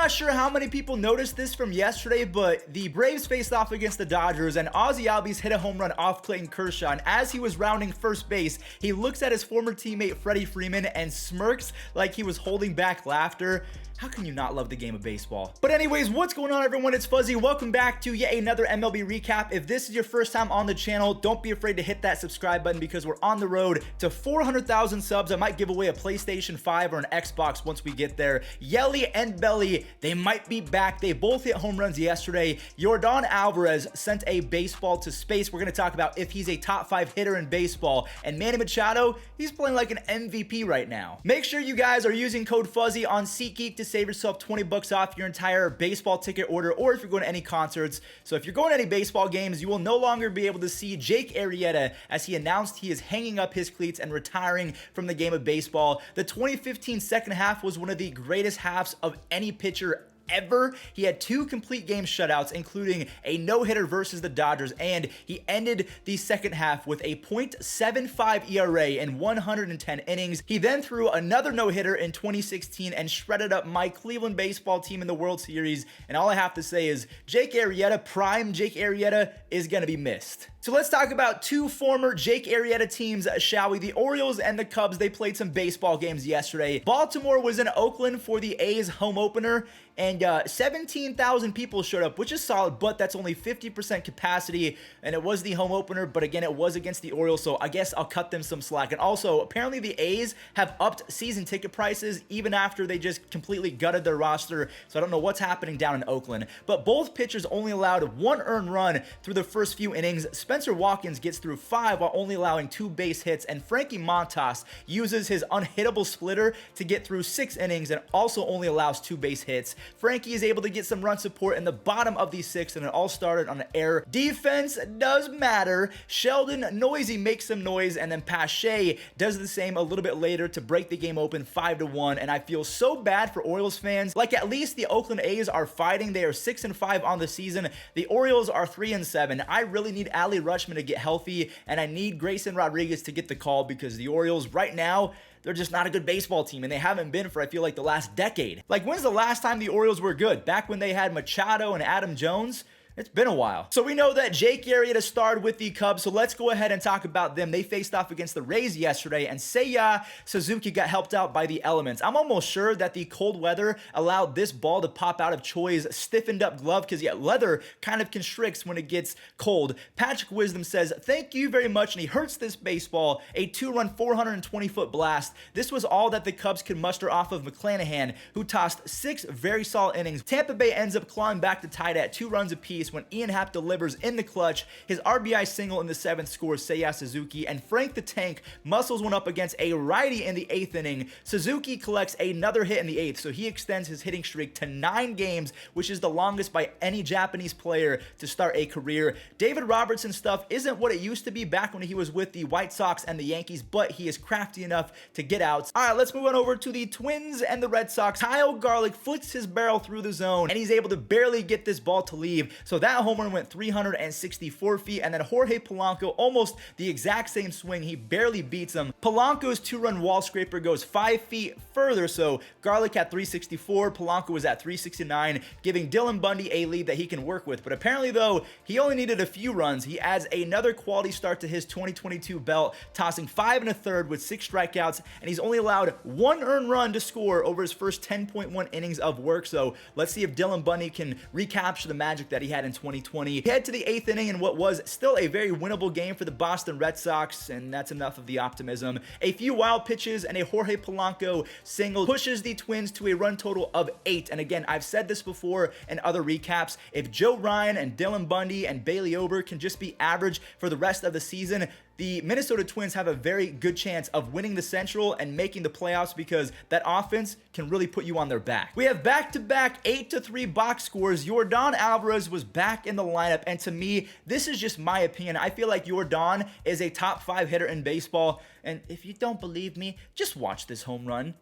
not sure how many people noticed this from yesterday, but the Braves faced off against the Dodgers, and Ozzie Albies hit a home run off Clayton Kershaw, and as he was rounding first base, he looks at his former teammate Freddie Freeman and smirks like he was holding back laughter. How can you not love the game of baseball? But anyways, what's going on, everyone? It's Fuzzy. Welcome back to yet another MLB recap. If this is your first time on the channel, don't be afraid to hit that subscribe button because we're on the road to 400,000 subs. I might give away a PlayStation 5 or an Xbox once we get there. Yelich and Belly, they might be back. They both hit home runs yesterday. Yordan Alvarez sent a baseball to space. We're going to talk about if he's a top 5 hitter in baseball. And Manny Machado, he's playing like an MVP right now. Make sure you guys are using code Fuzzy on SeatGeek to save yourself 20 bucks off your entire baseball ticket order, or if you're going to any concerts. So if you're going to any baseball games, you will no longer be able to see Jake Arrieta, as he announced he is hanging up his cleats and retiring from the game of baseball. The 2015 second half was one of the greatest halves of any pitcher ever. He had 2 complete game shutouts, including a no-hitter versus the Dodgers, and he ended the second half with a .75 ERA in 110 innings. He then threw another no-hitter in 2016 and shredded up my Cleveland baseball team in the World Series, and all I have to say is Jake Arrieta, prime Jake Arrieta, is going to be missed. So let's talk about 2 former Jake Arrieta teams, shall we? The Orioles and the Cubs, they played some baseball games yesterday. Baltimore was in Oakland for the A's home opener, and 17,000 people showed up, which is solid, but that's only 50% capacity, and it was the home opener, but again, it was against the Orioles, so I guess I'll cut them some slack. And also, apparently the A's have upped season ticket prices even after they just completely gutted their roster, so I don't know what's happening down in Oakland. But both pitchers only allowed 1 earned run through the first few innings. Spencer Watkins gets through 5 while only allowing 2 base hits, and Frankie Montas uses his unhittable splitter to get through 6 innings and also only allows 2 base hits. Frankie is able to get some run support in the bottom of these 6, and it all started on an error. Defense does matter. Sheldon Noisy makes some noise, and then Pache does the same a little bit later to break the game open 5-1, and I feel so bad for Orioles fans. Like, at least the Oakland A's are fighting. They are 6-5 on the season. The Orioles are 3-7. I really need Ali Rutschman to get healthy, and I need Grayson Rodriguez to get the call, because the Orioles right now, they're just not a good baseball team, and they haven't been for, I feel like, the last decade. Like, when's the last time the Orioles were good? Back when they had Machado and Adam Jones? It's been a while. So we know that Jake Arrieta starred with the Cubs, so let's go ahead and talk about them. They faced off against the Rays yesterday, and Seiya Suzuki got helped out by the elements. I'm almost sure that the cold weather allowed this ball to pop out of Choi's stiffened up glove, because yeah, leather kind of constricts when it gets cold. Patrick Wisdom says, "Thank you very much," and he hurts this baseball. A 2-run, 420-foot blast. This was all that the Cubs could muster off of McClanahan, who tossed 6 very solid innings. Tampa Bay ends up clawing back to tie it at 2 runs apiece when Ian Happ delivers in the clutch. His RBI single in the 7th scores Seiya Suzuki, and Frank the Tank muscles one up against a righty in the 8th inning. Suzuki collects another hit in the 8th, so he extends his hitting streak to 9 games, which is the longest by any Japanese player to start a career. David Robertson stuff isn't what it used to be back when he was with the White Sox and the Yankees, but he is crafty enough to get outs. All right, let's move on over to the Twins and the Red Sox. Kyle Garlick flicks his barrel through the zone, and he's able to barely get this ball to leave, so that home run went 364 feet, and then Jorge Polanco, almost the exact same swing, he barely beats him. Polanco's 2-run wall scraper goes 5 feet further, so Garlick at 364, Polanco was at 369, giving Dylan Bundy a lead that he can work with. But apparently, though, he only needed a few runs. He adds another quality start to his 2022 belt, tossing 5 1/3 with 6 strikeouts, and he's only allowed 1 earned run to score over his first 10.1 innings of work. So let's see if Dylan Bundy can recapture the magic that he had in 2020. Head to the 8th inning in what was still a very winnable game for the Boston Red Sox, and that's enough of the optimism. A few wild pitches and a Jorge Polanco single pushes the Twins to a run total of 8. And again, I've said this before in other recaps, if Joe Ryan and Dylan Bundy and Bailey Ober can just be average for the rest of the season, the Minnesota Twins have a very good chance of winning the Central and making the playoffs, because that offense can really put you on their back. We have back-to-back 8-3 box scores. Yordan Alvarez was back in the lineup, and to me, this is just my opinion. I feel like Yordan is a top 5 hitter in baseball, and if you don't believe me, just watch this home run.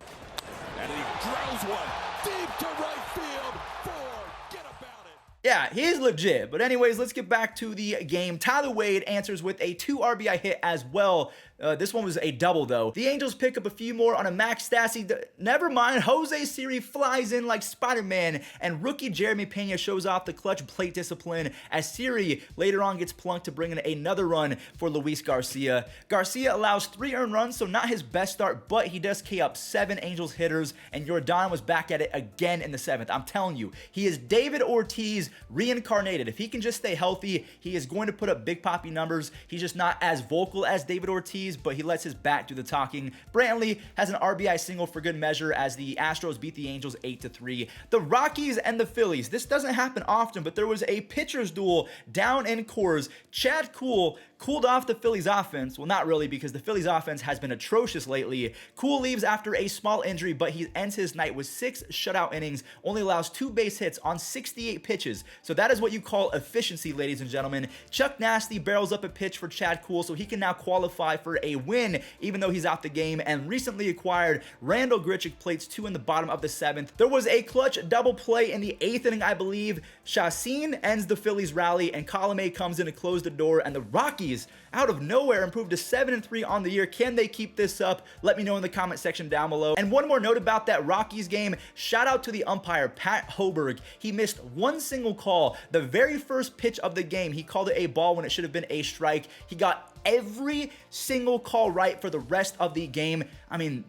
And he drills one deep to right field. Forget about it. Yeah, he's legit. But anyways, let's get back to the game. Tyler Wade answers with a 2 RBI hit as well. This one was a double, though. The Angels pick up a few more on a Max Stassi. Never mind. Jose Siri flies in like Spider-Man, and rookie Jeremy Pena shows off the clutch plate discipline as Siri later on gets plunked to bring in another run for Luis Garcia. Garcia allows 3 earned runs, so not his best start, but he does K up 7 Angels hitters, and Yordan was back at it again in the 7th. I'm telling you, he is David Ortiz reincarnated. If he can just stay healthy, he is going to put up big poppy numbers. He's just not as vocal as David Ortiz, but he lets his bat do the talking. Brantley has an RBI single for good measure as the Astros beat the Angels 8-3. The Rockies and the Phillies. This doesn't happen often, but there was a pitcher's duel down in Coors. Chad Kuhl cooled off the Phillies offense. Well, not really, because the Phillies offense has been atrocious lately. Kuhl leaves after a small injury, but he ends his night with 6 shutout innings, only allows 2 base hits on 68 pitches. So that is what you call efficiency, ladies and gentlemen. Chuck Nasty barrels up a pitch for Chad Kuhl, so he can now qualify for a win, even though he's out the game. And recently acquired Randall Grichuk plates 2 in the bottom of the 7th. There was a clutch double play in the 8th inning, I believe. Chacin ends the Phillies rally, and Colomé comes in to close the door, and the Rockies out of nowhere improved to 7-3 on the year. Can they keep this up? Let me know in the comment section down below. And one more note about that Rockies game. Shout out to the umpire, Pat Hoberg. He missed 1 single call. The very first pitch of the game, he called it a ball when it should have been a strike. He got every single call right for the rest of the game. I mean,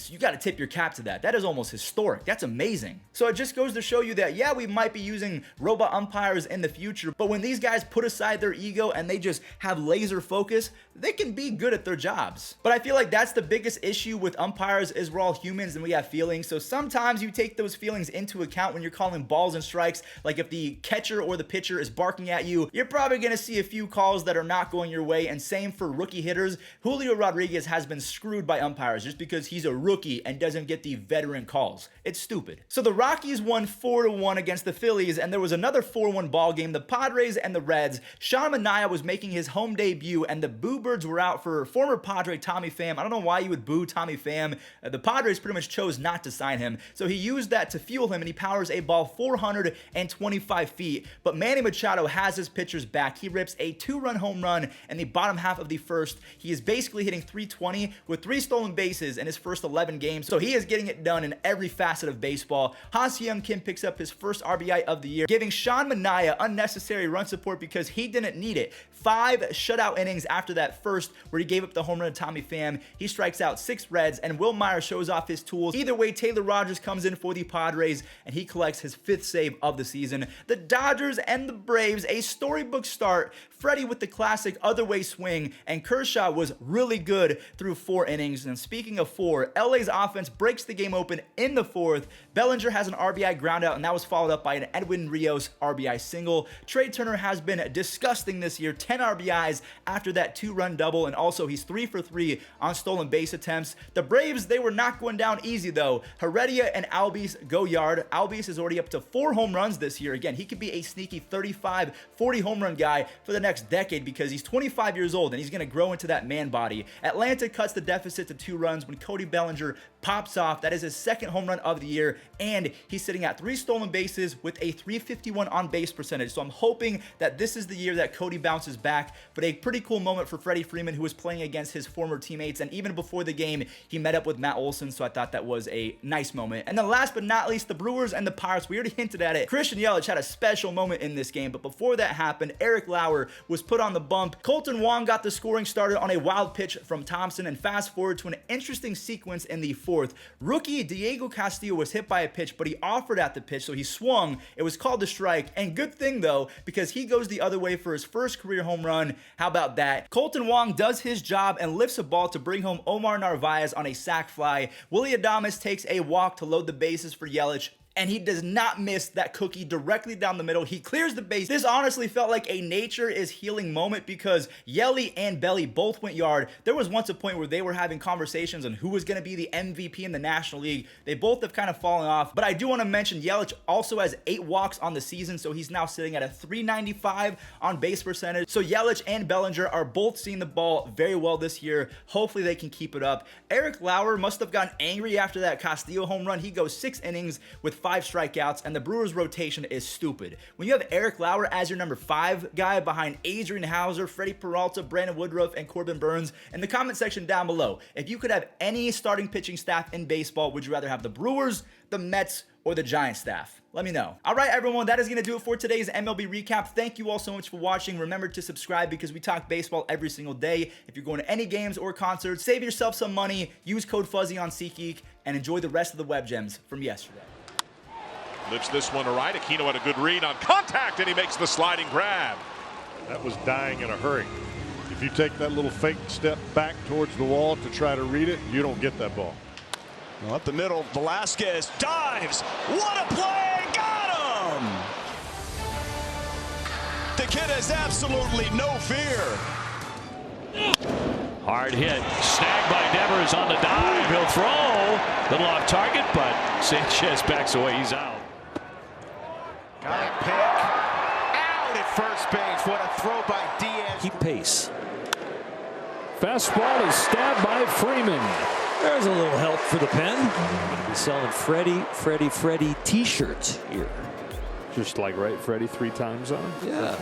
you got to tip your cap to that. That is almost historic. That's amazing. So it just goes to show you that, yeah, we might be using robot umpires in the future, but when these guys put aside their ego and they just have laser focus, they can be good at their jobs. But I feel like that's the biggest issue with umpires is we're all humans and we have feelings. So sometimes you take those feelings into account when you're calling balls and strikes. Like if the catcher or the pitcher is barking at you, you're probably going to see a few calls that are not going your way. And same for rookie hitters. Julio Rodriguez has been screwed by umpires just because he's a rookie and doesn't get the veteran calls. It's stupid. So the Rockies won 4-1 against the Phillies, and there was another 4-1 ball game, the Padres and the Reds. Sean Manaea was making his home debut, and the Boo Birds were out for former Padre Tommy Pham. I don't know why you would boo Tommy Pham. The Padres pretty much chose not to sign him, so he used that to fuel him, and he powers a ball 425 feet. But Manny Machado has his pitchers back. He rips a 2-run home run in the bottom half of the first. He is basically hitting 320 with 3 stolen bases in his first 11 games, so he is getting it done in every facet of baseball. Ha-Seong Kim picks up his first RBI of the year, giving Sean Manaea unnecessary run support because he didn't need it. 5 shutout innings after that first, where he gave up the home run to Tommy Pham. He strikes out 6 Reds, and Will Myers shows off his tools. Either way, Taylor Rogers comes in for the Padres, and he collects his 5th save of the season. The Dodgers and the Braves, a storybook start. Freddie with the classic other way swing, and Kershaw was really good through 4 innings. And speaking of 4, LA's offense breaks the game open in the 4th. Bellinger has an RBI groundout, and that was followed up by an Edwin Rios RBI single. Trey Turner has been disgusting this year, 10 RBIs after that 2-run double, and also he's 3 for 3 on stolen base attempts. The Braves, they were not going down easy though. Arrieta and Albies go yard. Albies is already up to 4 home runs this year. Again, he could be a sneaky 35, 40 home run guy for the next decade because he's 25 years old and he's going to grow into that man body. Atlanta cuts the deficit to 2 runs when Cody Bellinger pops off. That is his 2nd home run of the year, and he's sitting at 3 stolen bases with a 351 on base percentage. So I'm hoping that this is the year that Cody bounces back. But a pretty cool moment for Freddie Freeman, who was playing against his former teammates, and even before the game, he met up with Matt Olson, so I thought that was a nice moment. And then last but not least, the Brewers and the Pirates. We already hinted at it. Christian Yelich had a special moment in this game, but before that happened, Eric Lauer was put on the bump. Colton Wong got the scoring started on a wild pitch from Thompson, and fast forward to an interesting sequence in the 4th. Rookie Diego Castillo was hit by a pitch, but he offered at the pitch, so he swung. It was called a strike, and good thing though, because he goes the other way for his first career home run. How about that? Colton Wong does his job and lifts a ball to bring home Omar Narvaez on a sac fly. Willy Adames takes a walk to load the bases for Yelich, and he does not miss that cookie directly down the middle. He clears the base. This honestly felt like a nature is healing moment because Yelich and Belly both went yard. There was once a point where they were having conversations on who was going to be the MVP in the National League. They both have kind of fallen off, but I do want to mention Yelich also has 8 walks on the season, so he's now sitting at a 395 on base percentage. So Yelich and Bellinger are both seeing the ball very well this year. Hopefully they can keep it up. Eric Lauer must have gotten angry after that Castillo home run. He goes 6 innings with 5 strikeouts, and the Brewers rotation is stupid. When you have Eric Lauer as your number 5 guy behind Adrian Hauser, Freddie Peralta, Brandon Woodruff, and Corbin Burns, in the comment section down below, if you could have any starting pitching staff in baseball, would you rather have the Brewers, the Mets, or the Giants staff? Let me know. All right, everyone, that is going to do it for today's MLB recap. Thank you all so much for watching. Remember to subscribe because we talk baseball every single day. If you're going to any games or concerts, save yourself some money, use code Fuzzy on SeatGeek, and enjoy the rest of the web gems from yesterday. Lifts this one to right. Aquino had a good read on contact, and he makes the sliding grab. That was dying in a hurry. If you take that little fake step back towards the wall to try to read it, you don't get that ball. Well, up the middle, Velasquez dives. What a play! Got him! The kid has absolutely no fear. Hard hit. Snagged by Devers on the dive. He'll throw. Little off target, but Sanchez backs away. He's out. Got a pick. Out at first base. What a throw by Diaz. Keep pace. Fastball is stabbed by Freeman. There's a little help for the pen. We'll be selling Freddie t-shirts here. Just like Freddie 3 times on. Yeah.